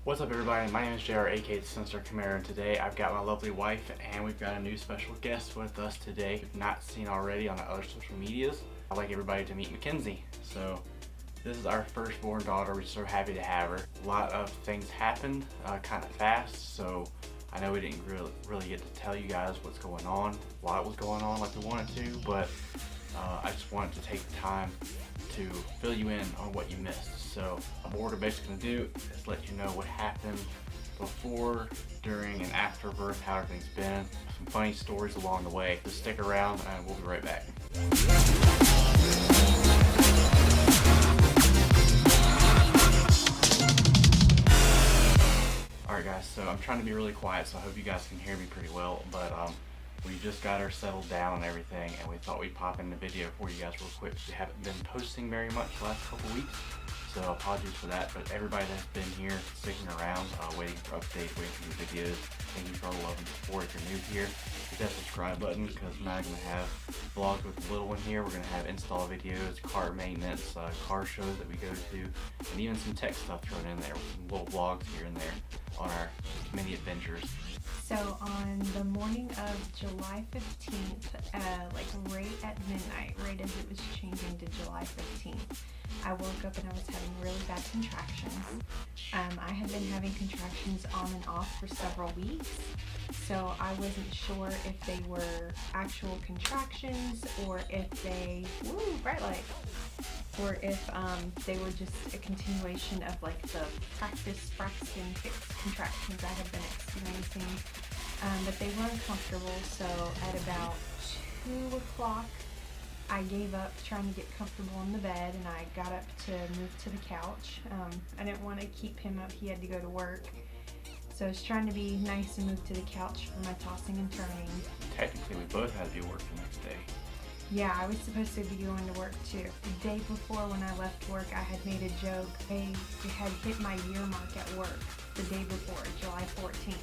What's up everybody, my name is JR aka Sinister Camaro, and today I've got my lovely wife and we've got a new special guest with us today. If you've not seen already on the other social medias, I'd like everybody to meet Mackenzie. So this is our firstborn daughter. We're so happy to have her. A lot of things happened kind of fast, so I know we didn't really get to tell you guys what's going on, why it was going on like we wanted to, but I just wanted to take the time to fill you in on what you missed. So what we're basically going to do is let you know what happened before, during, and after birth, how everything's been, some funny stories along the way. Just stick around and we'll be right back. Alright guys, so I'm trying to be really quiet, so I hope you guys can hear me pretty well, but we just got her settled down and everything, and we thought we'd pop in the video for you guys real quick. We haven't been posting very much the last couple weeks, so apologies for that, but everybody that's been here, sticking around, waiting for updates, waiting for new videos, thank you for all the love and support. If you're new here, hit that subscribe button, because we're not going to have vlogs with the little one here. We're going to have install videos, car maintenance, car shows that we go to, and even some tech stuff thrown in there, with some little vlogs here and there on our mini adventures. So on the morning of July 15th, like right at midnight, right as it was changing to July 15th, I woke up and I was having really bad contractions. I had been having contractions on and off for several weeks, so I wasn't sure if they were actual contractions or if they, bright light, or if they were just a continuation of like the practice Braxton fixed contractions I had been experiencing. But they were uncomfortable, so at about 2 o'clock I gave up trying to get comfortable in the bed and I got up to move to the couch. I didn't want to keep him up, he had to go to work. So I was trying to be nice and move to the couch for my tossing and turning. Technically we both had to be working the next day. Yeah, I was supposed to be going to work too. The day before when I left work, I had made a joke. I had hit my year mark at work the day before, July 14th.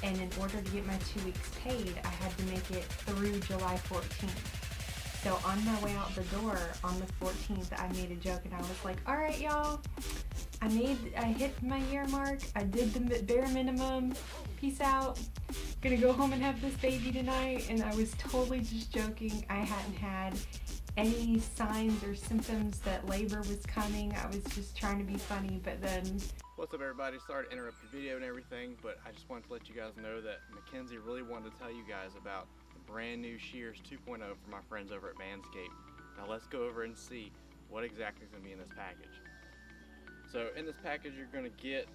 And in order to get my 2 weeks paid, I had to make it through July 14th. So on my way out the door on the 14th, I made a joke and I was like, all right, y'all, I hit my year mark. I did the bare minimum. Peace out. Gonna go home and have this baby tonight. And I was totally just joking. I hadn't had any signs or symptoms that labor was coming. I was just trying to be funny, but then... What's up everybody? Sorry to interrupt your video and everything, but I just wanted to let you guys know that Mackenzie really wanted to tell you guys about the brand new Shears 2.0 for my friends over at Manscaped. Now let's go over and see what exactly is going to be in this package. So in this package you're going to get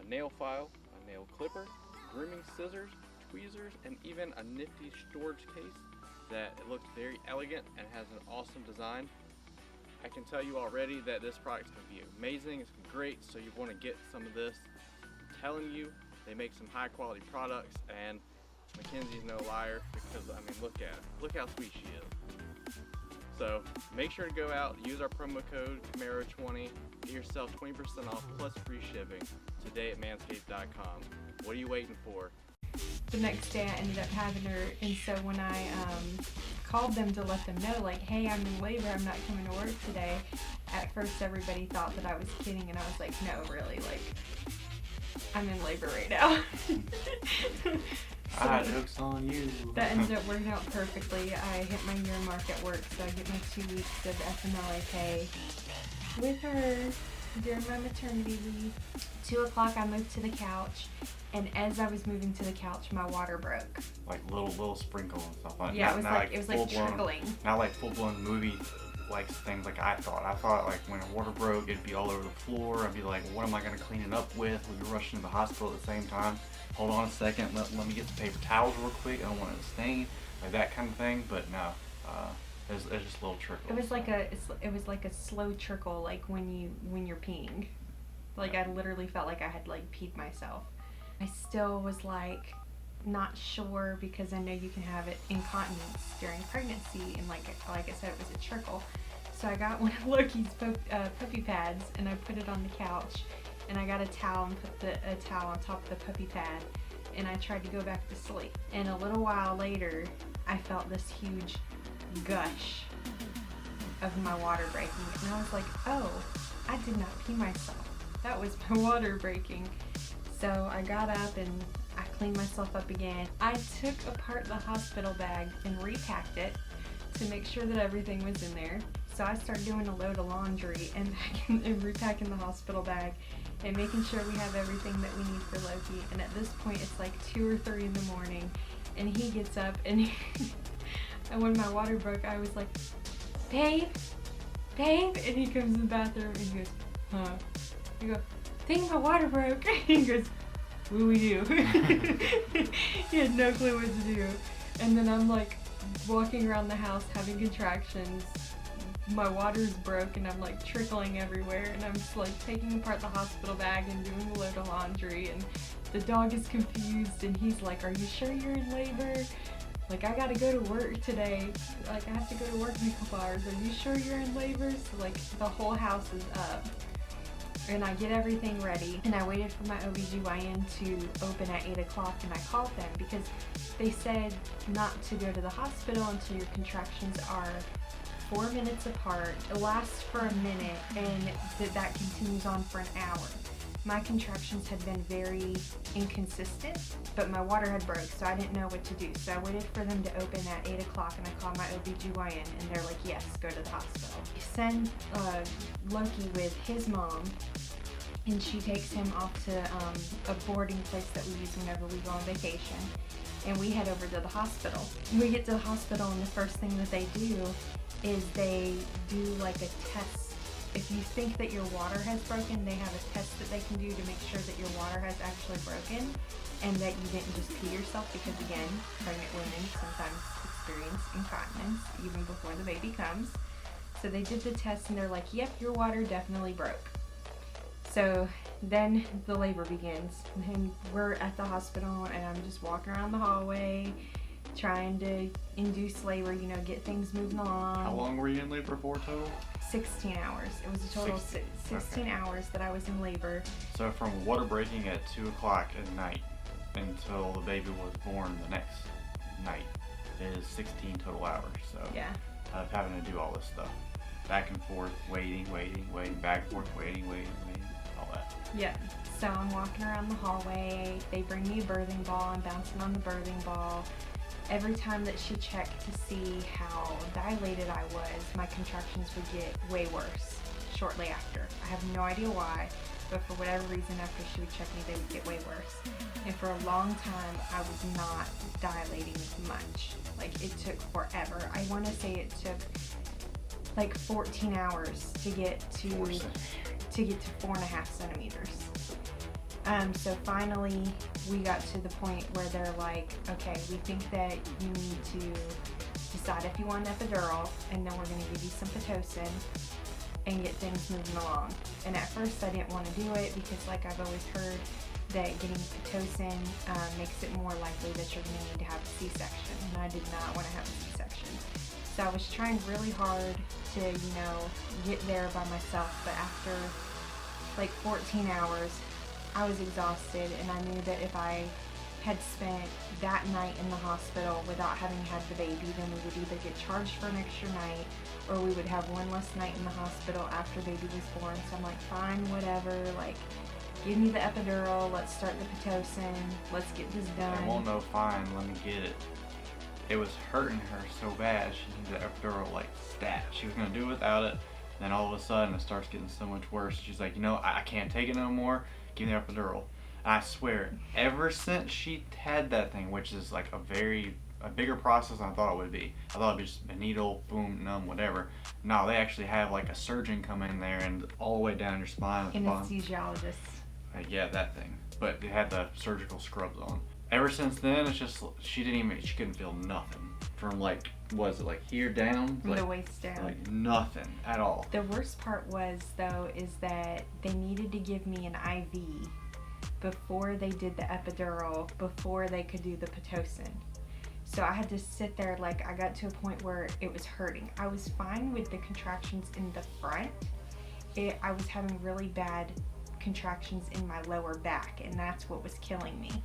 a nail file, a nail clipper, grooming scissors, tweezers, and even a nifty storage case that it looks very elegant and has an awesome design. I can tell you already that this product's going to be amazing, it's going to be great, so you want to get some of this. I'm telling you, they make some high quality products, and Mackenzie's no liar, because I mean look at her, look how sweet she is. So make sure to go out, use our promo code Camaro20, get yourself 20% off plus free shipping today at manscaped.com. What are you waiting for? The next day I ended up having her, and so when I called them to let them know, like, hey, I'm in labor, I'm not coming to work today, at first everybody thought that I was kidding, and I was like, no, really, like, I'm in labor right now. Joke's on you. That ended up working out perfectly. I hit my year mark at work, so I get my 2 weeks of FMLA pay with her during my maternity leave. 2 o'clock I moved to the couch, and as I was moving to the couch, my water broke. Like little sprinkles and stuff like that. Yeah, it was like trickling. Not like full-blown movie like things like I thought. I thought like when a water broke it'd be all over the floor. I'd be like, what am I gonna clean it up with? We'd be rushing to the hospital at the same time. Hold on a second, let me get the paper towels real quick. I don't want it to stain, like that kind of thing. But no, it's just a little trickle. It was like a slow trickle, like when you're peeing. Like I literally felt like I had like peed myself. I still was like not sure, because I know you can have incontinence during pregnancy, and like I said, it was a trickle. So I got one of Loki's puppy pads and I put it on the couch, and I got a towel and put a towel on top of the puppy pad, and I tried to go back to sleep. And a little while later I felt this huge gush of my water breaking, and I was like, oh, I did not pee myself. That was my water breaking. So I got up and I cleaned myself up again. I took apart the hospital bag and repacked it to make sure that everything was in there. So I started doing a load of laundry and repacking the hospital bag and making sure we have everything that we need for Loki. And at this point, it's like 2 or 3 in the morning, and he gets up and and when my water broke, I was like, babe, and he comes in the bathroom and he goes, huh? I go, I think my water broke. He goes, what do we do? He had no clue what to do. And then I'm like walking around the house having contractions. My water's broke and I'm like trickling everywhere, and I'm just like taking apart the hospital bag and doing a load of laundry, and the dog is confused and he's like, are you sure you're in labor? Like, I gotta go to work today. Like, I have to go to work in a couple hours. Are you sure you're in labor? So like the whole house is up. And I get everything ready, and I waited for my OBGYN to open at 8 o'clock, and I called them because they said not to go to the hospital until your contractions are 4 minutes apart. It lasts for a minute, and that continues on for an hour. My contractions had been very inconsistent, but my water had broke, so I didn't know what to do. So I waited for them to open at 8 o'clock, and I called my OBGYN, and they're like, yes, go to the hospital. Send Loki with his mom, and she takes him off to a boarding place that we use whenever we go on vacation, and we head over to the hospital. We get to the hospital, and the first thing that they do is they do like a test. If you think that your water has broken, they have a test that they can do to make sure that your water has actually broken and that you didn't just pee yourself, because again, pregnant women sometimes experience incontinence even before the baby comes. So they did the test and they're like, yep, your water definitely broke. So then the labor begins, and we're at the hospital, and I'm just walking around the hallway trying to induce labor, you know, get things moving along. How long were you in labor for total? 16 hours. It was a total of 16 okay. hours that I was in labor. So from water breaking at 2 o'clock at night until the baby was born the next night is 16 total hours. So Yeah. of having to do all this stuff. Back and forth, waiting, back and forth, waiting, all that. Yeah. So I'm walking around the hallway. They bring me a birthing ball. I'm bouncing on the birthing ball. Every time that she checked to see how dilated I was, my contractions would get way worse shortly after. I have no idea why, but for whatever reason, after she would check me, they would get way worse. And for a long time, I was not dilating much. Like, it took forever. I want to say it took like 14 hours to get to 4.5 centimeters. So finally, we got to the point where they're like, okay, we think that you need to decide if you want an epidural, and then we're going to give you some Pitocin and get things moving along. And at first, I didn't want to do it because, like I've always heard, that getting Pitocin makes it more likely that you're going to need to have a C-section, and I did not want to have a C-section. So I was trying really hard to, you know, get there by myself, but after like 14 hours, I was exhausted, and I knew that if I had spent that night in the hospital without having had the baby, then we would either get charged for an extra night, or we would have one less night in the hospital after baby was born. So I'm like, fine, whatever, like, give me the epidural, let's start the Pitocin, let's get this done. I won't know, fine, let me get it. It was hurting her so bad, she needed the epidural like stat. She was gonna do it without it, then all of a sudden it starts getting so much worse. She's like, you know, I can't take it no more. Give me the epidural. And I swear, ever since she had that thing, which is like a bigger process than I thought it would be. I thought it'd be just a needle, boom, numb, whatever. No, they actually have like a surgeon come in there and all the way down your spine at the bottom. Anesthesiologist. Yeah, that thing. But they had the surgical scrubs on. Ever since then, it's just she couldn't feel nothing from like, was it like here down? From like, the waist down. Like nothing at all. The worst part was, though, is that they needed to give me an IV before they did the epidural, before they could do the Pitocin. So I had to sit there, like, I got to a point where it was hurting. I was fine with the contractions in the front. I was having really bad contractions in my lower back, and that's what was killing me.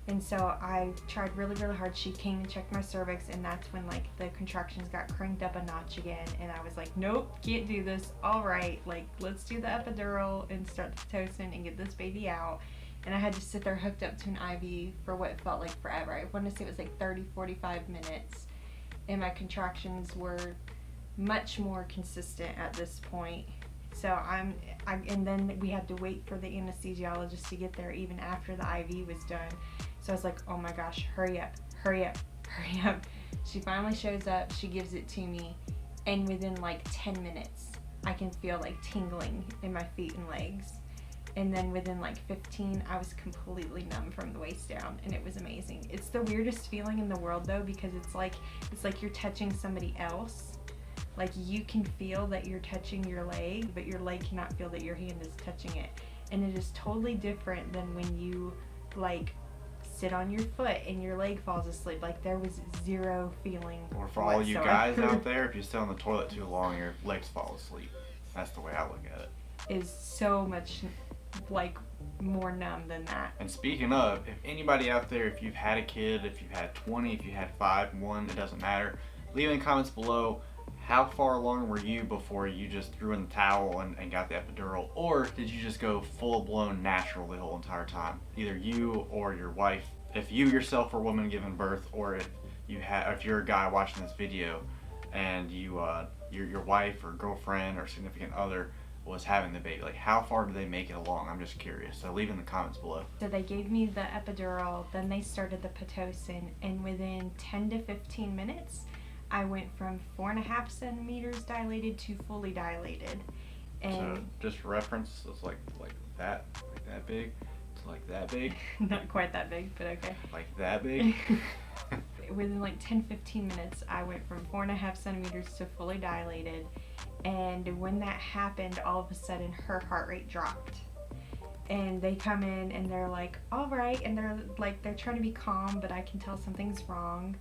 And so I tried really, really hard. She came and checked my cervix, and that's when like the contractions got cranked up a notch again. And I was like, nope, can't do this. All right, like, let's do the epidural and start the Pitocin and get this baby out. and I had to sit there hooked up to an IV for what felt like forever. I want to say it was like 30-45 minutes, and my contractions were much more consistent at this point. So and then we had to wait for the anesthesiologist to get there even after the IV was done. So I was like, oh my gosh, hurry up, hurry up, hurry up. She finally shows up, she gives it to me, and within like 10 minutes, I can feel like tingling in my feet and legs. And then within like 15, I was completely numb from the waist down, and it was amazing. It's the weirdest feeling in the world though, because it's like you're touching somebody else. Like you can feel that you're touching your leg, but your leg cannot feel that your hand is touching it. And it is totally different than when you like sit on your foot and your leg falls asleep. Like there was zero feeling. Or for all you guys out there, if you sit on the toilet too long, your legs fall asleep. That's the way I look at it. Is so much like more numb than that. And speaking of, if anybody out there, if you've had a kid, if you've had 20, if you had 5, 1, it doesn't matter. Leave in the comments below, how far along were you before you just threw in the towel and got the epidural? Or did you just go full-blown natural the whole entire time? Either you or your wife. If you yourself were a woman giving birth, or if you're a guy watching this video and your wife or girlfriend or significant other was having the baby, like how far did they make it along? I'm just curious, so leave in the comments below. So they gave me the epidural, then they started the Pitocin, and within 10 to 15 minutes I went from 4.5 centimeters dilated to fully dilated. And so just for reference, it's like that big. It's like that big. Not quite that big, but okay. Like that big. Within like 10-15 minutes, I went from 4.5 centimeters to fully dilated. And when that happened, all of a sudden her heart rate dropped. And they come in and they're like, all right, and they're trying to be calm, but I can tell something's wrong.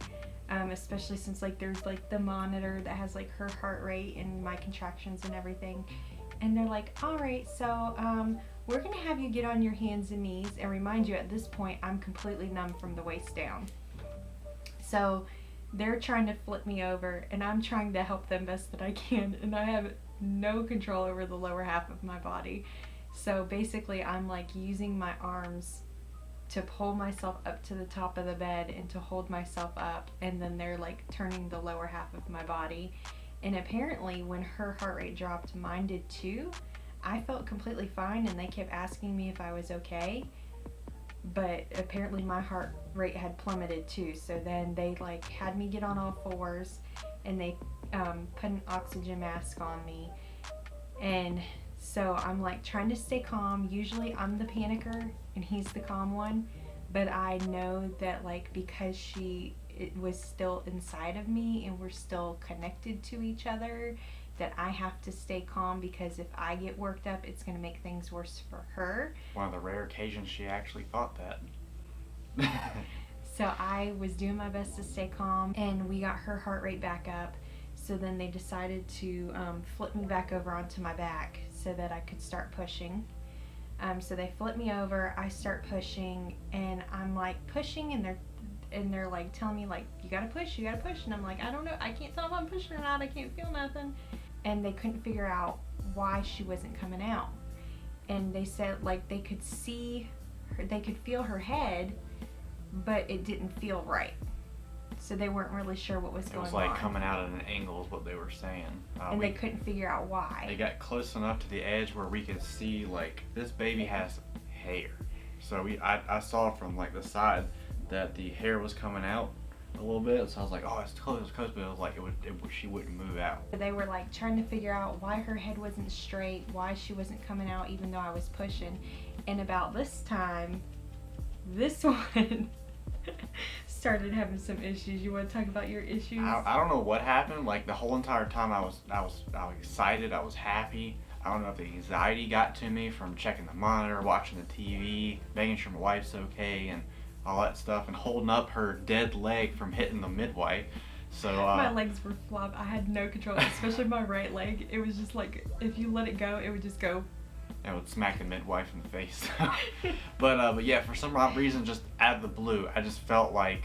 Especially since like there's like the monitor that has like her heart rate and my contractions and everything. And they're like, all right, so we're gonna have you get on your hands and knees. And remind you, at this point, I'm completely numb from the waist down. So they're trying to flip me over, and I'm trying to help them best that I can, and I have no control over the lower half of my body. So basically I'm like using my arms to pull myself up to the top of the bed and to hold myself up, and then they're like turning the lower half of my body. And apparently when her heart rate dropped, mine did too. I felt completely fine, and they kept asking me if I was okay, but apparently my heart rate had plummeted too. So then they like had me get on all fours, and they put an oxygen mask on me. And so I'm like trying to stay calm. Usually I'm the panicker and he's the calm one, but I know that like because it was still inside of me and we're still connected to each other, that I have to stay calm, because if I get worked up, it's going to make things worse for her. One of the rare occasions she actually thought that. So I was doing my best to stay calm, and we got her heart rate back up. So then they decided to flip me back over onto my back so that I could start pushing. So they flip me over, I start pushing, and I'm like pushing, and they're like telling me like, you gotta push, and I'm like, I don't know, I can't tell if I'm pushing or not, I can't feel nothing. And they couldn't figure out why she wasn't coming out. And they said like they could see her, they could feel her head, but it didn't feel right. So they weren't really sure what was going on. It was like coming out at an angle is what they were saying. And they couldn't figure out why. They got close enough to the edge where we could see like this baby has hair. So I saw from like the side that the hair was coming out a little bit. So I was like, oh, it's close, but it was like she wouldn't move out. They were like trying to figure out why her head wasn't straight, why she wasn't coming out even though I was pushing. And about this time, this one started having some issues. You want to talk about your issues? I don't know what happened. Like the whole entire time I was excited, I was happy. I don't know if the anxiety got to me from checking the monitor, watching the TV, making sure my wife's okay, and all that stuff, and holding up her dead leg from hitting the midwife. So my legs were flop. I had no control, especially my right leg. It was just like if you let it go, it would just go. It would smack the midwife in the face. But yeah, for some odd reason, just out of the blue, I just felt like,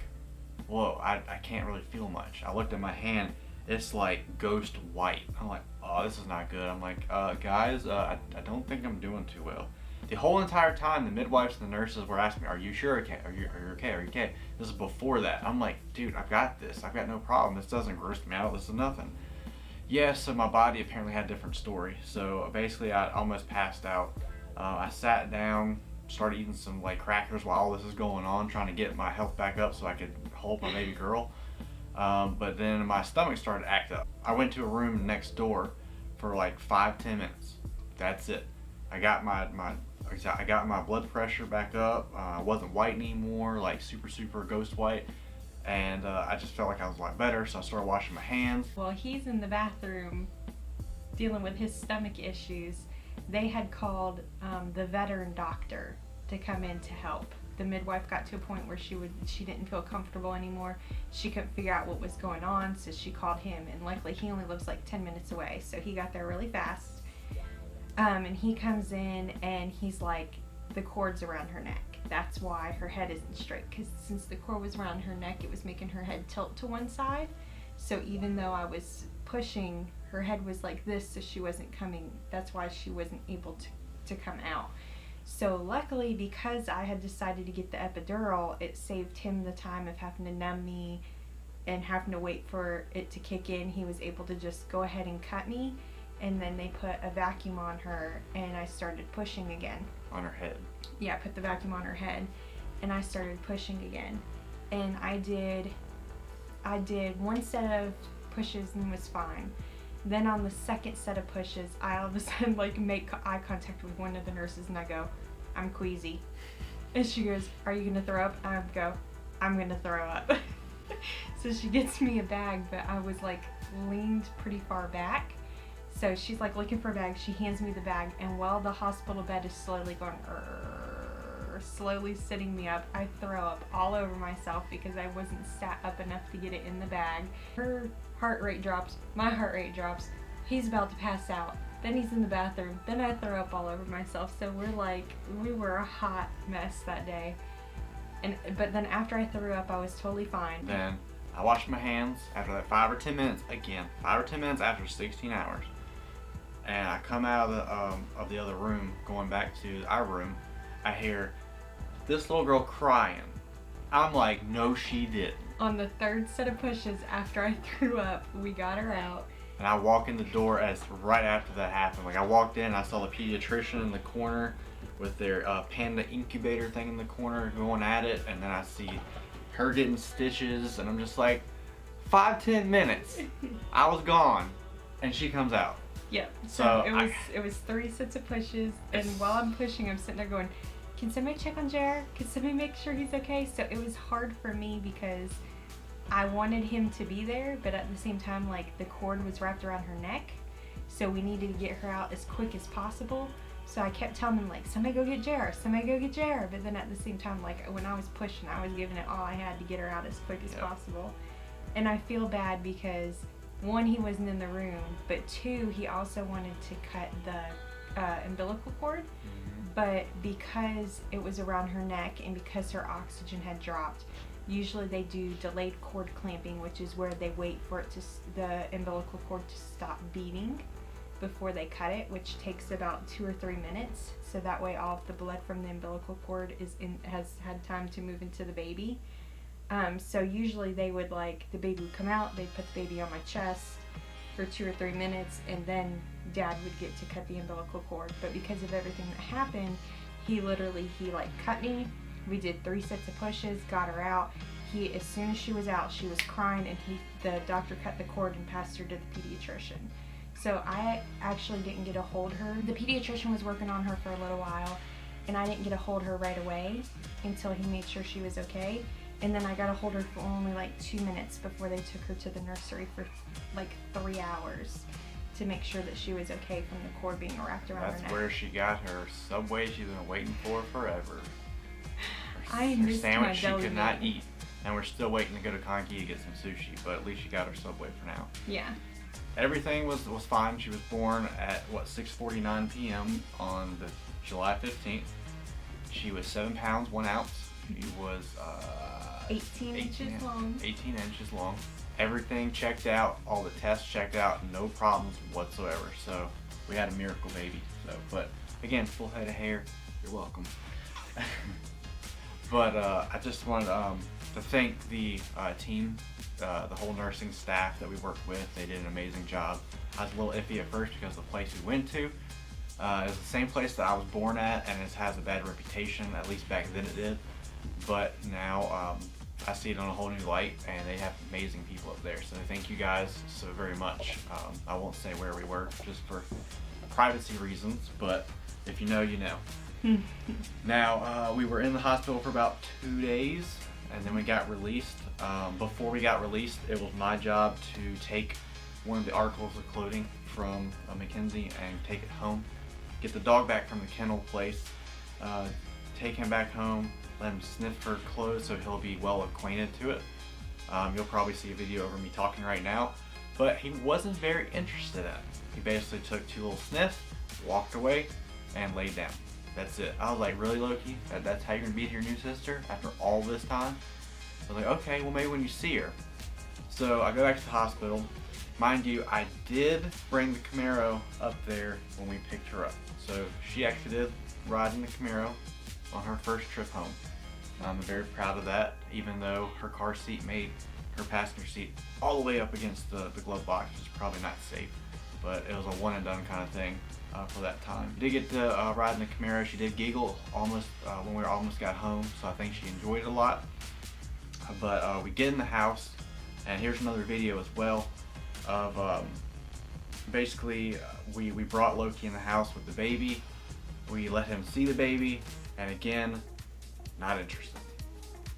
whoa, I can't really feel much. I looked at my hand, it's like ghost white. I'm like, oh, this is not good. I'm like, guys, I don't think I'm doing too well. The whole entire time, the midwives and the nurses were asking me, "Are you sure? Okay? Are you okay? Are you okay?" This is before that. I'm like, dude, I've got this. I've got no problem. This doesn't gross me out. This is nothing. Yeah, so my body apparently had a different story. So basically, I almost passed out. I sat down, started eating some like crackers while all this is going on, trying to get my health back up so I could hold my baby girl. But then my stomach started to act up. I went to a room next door for like 5-10 minutes. That's it. I got my blood pressure back up. I wasn't white anymore, like super ghost white. And I just felt like I was a lot better, so I started washing my hands. While he's in the bathroom dealing with his stomach issues, they had called the veteran doctor to come in to help. The midwife got to a point where she didn't feel comfortable anymore. She couldn't figure out what was going on, so she called him, and luckily he only lives like 10 minutes away, so he got there really fast. And he comes in and he's like, the cord's around her neck. That's why her head isn't straight, because since the cord was around her neck, it was making her head tilt to one side. So even though I was pushing, her head was like this, so she wasn't coming. That's why she wasn't able to come out. So luckily, because I had decided to get the epidural, it saved him the time of having to numb me and having to wait for it to kick in. He was able to just go ahead and cut me, and then they put a vacuum on her, and I started pushing again. On her head. Yeah, put the vacuum on her head, and I started pushing again. And I did one set of pushes and was fine. Then on the second set of pushes, I all of a sudden like make eye contact with one of the nurses, and I go, "I'm queasy." And she goes, "Are you gonna throw up?" And I go, "I'm gonna throw up." So she gets me a bag, but I was like leaned pretty far back. So she's like looking for a bag. She hands me the bag, and while the hospital bed is slowly going, slowly sitting me up, I throw up all over myself because I wasn't sat up enough to get it in the bag. Her heart rate drops, my heart rate drops. He's about to pass out. Then he's in the bathroom. Then I throw up all over myself. So we were a hot mess that day. But then after I threw up, I was totally fine. Then I washed my hands after that 5 or 10 minutes. Again, 5 or 10 minutes after 16 hours. And I come out of the other room, going back to our room. I hear this little girl crying. I'm like, no, she didn't. On the third set of pushes after I threw up, we got her out. And I walk in the door as right after that happened. Like I walked in, I saw the pediatrician in the corner with their Panda incubator thing in the corner going at it, and then I see her getting stitches, and I'm just like, 5-10 minutes. I was gone, and she comes out. Yep. So it was 3 sets of pushes, and while I'm pushing, I'm sitting there going, "Can somebody check on Jared? Can somebody make sure he's okay?" So it was hard for me because I wanted him to be there, but at the same time, like the cord was wrapped around her neck, so we needed to get her out as quick as possible. So I kept telling him like, "Somebody go get Jared, somebody go get Jared." But then at the same time, like when I was pushing, I was giving it all I had to get her out as quick as possible. And I feel bad because 1, he wasn't in the room, but 2, he also wanted to cut the umbilical cord. But because it was around her neck and because her oxygen had dropped, usually they do delayed cord clamping, which is where they wait for the umbilical cord to stop beating before they cut it, which takes about 2 or 3 minutes. So that way all of the blood from the umbilical cord has had time to move into the baby. So usually they would the baby would come out, they'd put the baby on my chest for 2 or 3 minutes, and then Dad would get to cut the umbilical cord. But because of everything that happened, he cut me. We did 3 sets of pushes, got her out. As soon as she was out, she was crying, and the doctor cut the cord and passed her to the pediatrician. So I actually didn't get to hold her. The pediatrician was working on her for a little while, and I didn't get to hold her right away until he made sure she was okay. And then I got to hold her for only 2 minutes before they took her to the nursery for 3 hours to make sure that she was okay from the cord being wrapped around her neck. That's where she got her Subway she's been waiting for forever. I Her missed sandwich she my could not eat. And we're still waiting to go to Conky to get some sushi, but at least she got her Subway for now. Yeah. Everything was fine. She was born at 6:49 p.m. on the July 15th. She was 7 pounds 1 ounce. She was 18 inches long. 18 inches long. Everything checked out. All the tests checked out. No problems whatsoever. So we had a miracle baby. But again, full head of hair. You're welcome. But I just wanted to thank the team, the whole nursing staff that we worked with. They did an amazing job. I was a little iffy at first because the place we went to is the same place that I was born at, and it has a bad reputation, at least back then it did. But now I see it on a whole new light, and they have amazing people up there. So thank you guys so very much. I won't say where we were just for privacy reasons, but if you know, you know. Now, we were in the hospital for about 2 days, and then we got released. Before we got released, it was my job to take one of the articles of clothing from Mackenzie and take it home, get the dog back from the kennel place, take him back home, let him sniff her clothes so he'll be well acquainted to it. You'll probably see a video of me talking right now, but he wasn't very interested in it. He basically took 2 little sniffs, walked away, and laid down. That's it. I was like, really, Loki? That's how you're gonna beat your new sister after all this time? I was like, okay, well maybe when you see her. So I go back to the hospital. Mind you, I did bring the Camaro up there when we picked her up. So she actually did ride in the Camaro on her first trip home. I'm very proud of that, even though her car seat made her passenger seat all the way up against the glove box, which is probably not safe. But it was a one and done kind of thing for that time. Did get to ride in the Camaro. She did giggle almost when we almost got home, so I think she enjoyed it a lot. But we get in the house, and here's another video as well of basically we brought Loki in the house with the baby. We let him see the baby, and again, not interested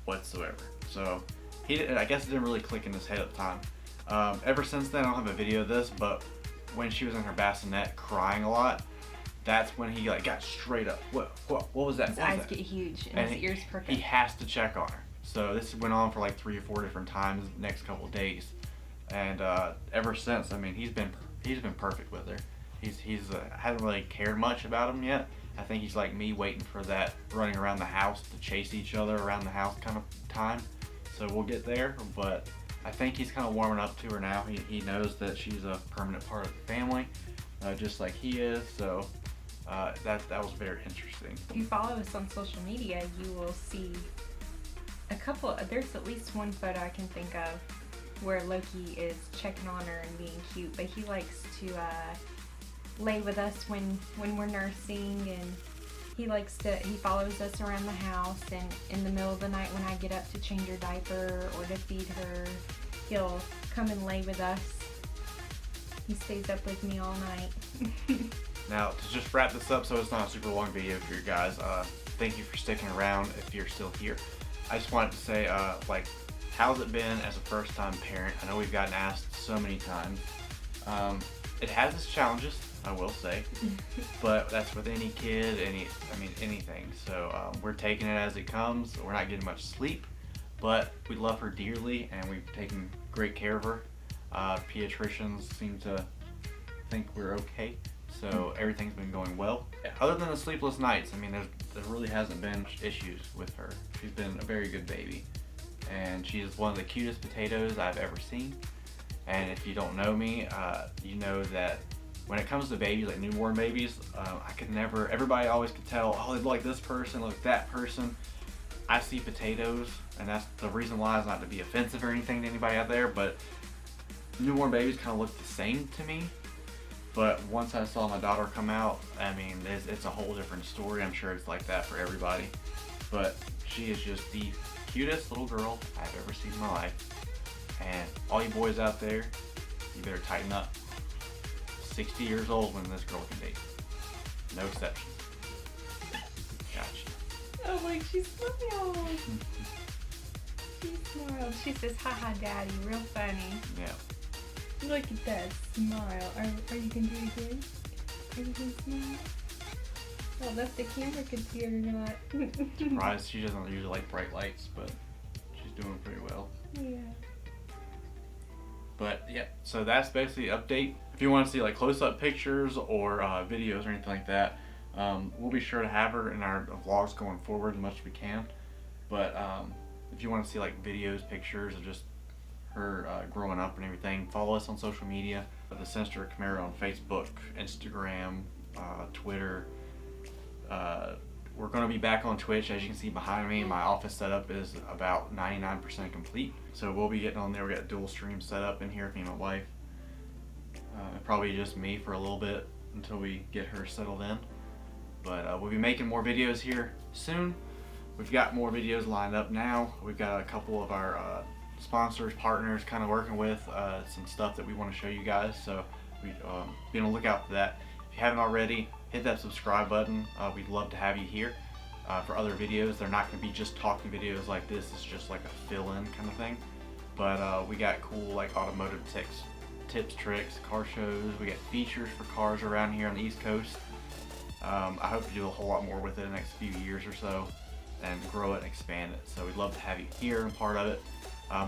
whatsoever. So I guess it didn't really click in his head at the time. Ever since then, I don't have a video of this, but when she was in her bassinet crying a lot, that's when he like got straight up. What was that? His eyes get huge and his ears perk up. He has to check on her. So this went on for like 3 or 4 different times the next couple of days, and ever since, I mean, he's been perfect with her. He's hasn't really cared much about him yet. I think he's like me, waiting for that running around the house to chase each other around the house kind of time. So we'll get there, but I think he's kind of warming up to her now. He knows that she's a permanent part of the family, just like he is. So that was very interesting. If you follow us on social media, you will see there's at least one photo I can think of where Loki is checking on her and being cute, but he likes to lay with us when we're nursing, and he follows us around the house, and in the middle of the night when I get up to change her diaper or to feed her, he'll come and lay with us. He stays up with me all night. Now, to just wrap this up so it's not a super long video for you guys, thank you for sticking around if you're still here. I just wanted to say, how's it been as a first-time parent? I know we've gotten asked so many times. It has its challenges, I will say, but that's with any kid, anything. So we're taking it as it comes. We're not getting much sleep, but we love her dearly, and we've taken great care of her. Pediatricians seem to think we're okay, so everything's been going well. Other than the sleepless nights, I mean, there really hasn't been issues with her. She's been a very good baby, and she's one of the cutest potatoes I've ever seen. And if you don't know me, you know that when it comes to babies, like newborn babies, everybody always could tell, oh, they look like this person, look like that person. I see potatoes, and that's the reason why. It's not to be offensive or anything to anybody out there, but newborn babies kind of look the same to me. But once I saw my daughter come out, I mean, it's a whole different story. I'm sure it's like that for everybody. But she is just the cutest little girl I've ever seen in my life. And all you boys out there, you better tighten up. 60 years old when this girl can date. No exception. Gotcha. Oh, like she smiled. She smiled. She says, haha, daddy, real funny. Yeah. Look at that smile. Are you gonna do it again? Are you gonna smile? Oh, that's the camera could see it or not. Surprised she doesn't usually like bright lights, but she's doing pretty well. Yeah. But yeah, so that's basically the update. If you want to see like close-up pictures or videos or anything like that, we'll be sure to have her in our vlogs going forward as much as we can. But if you want to see like videos, pictures of just her growing up and everything, follow us on social media. The Sinister Camaro on Facebook, Instagram, Twitter, we're going to be back on Twitch. As you can see behind me, my office setup is about 99% complete. So we'll be getting on there. We got dual stream set up in here, me and my wife. Probably just me for a little bit until we get her settled in. But we'll be making more videos here soon. We've got more videos lined up now. We've got a couple of our sponsors, partners kind of working with some stuff that we want to show you guys. So be on the lookout for that. If you haven't already, hit that subscribe button. We'd love to have you here for other videos. They're not going to be just talking videos like this. It's just like a fill-in kind of thing. But we got cool like automotive tips, tricks, car shows. We got features for cars around here on the East Coast. I hope to do a whole lot more with it in the next few years or so and grow it and expand it. So we'd love to have you here and part of it.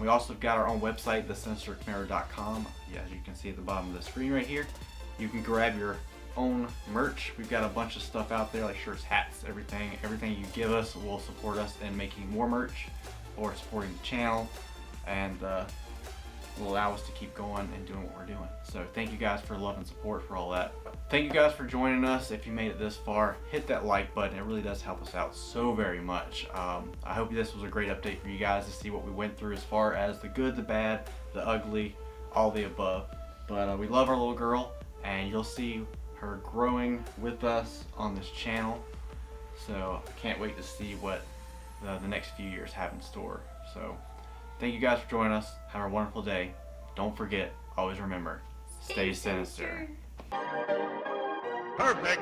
We also got our own website, thesinistercamaro.com. Yeah, as you can see at the bottom of the screen right here. You can grab your own merch. We've got a bunch of stuff out there like shirts, hats, everything you give us will support us in making more merch or supporting the channel, and will allow us to keep going and doing what we're doing. So thank you guys for love and support for all that. Thank you guys for joining us. If you made it this far, hit that like button. It really does help us out so very much. I hope this was a great update for you guys to see what we went through as far as the good, the bad, the ugly, all the above. But we love our little girl, and you'll see her growing with us on this channel. So I can't wait to see what the next few years have in store. So thank you guys for joining us. Have a wonderful day. Don't forget, always remember, stay sinister. Perfect.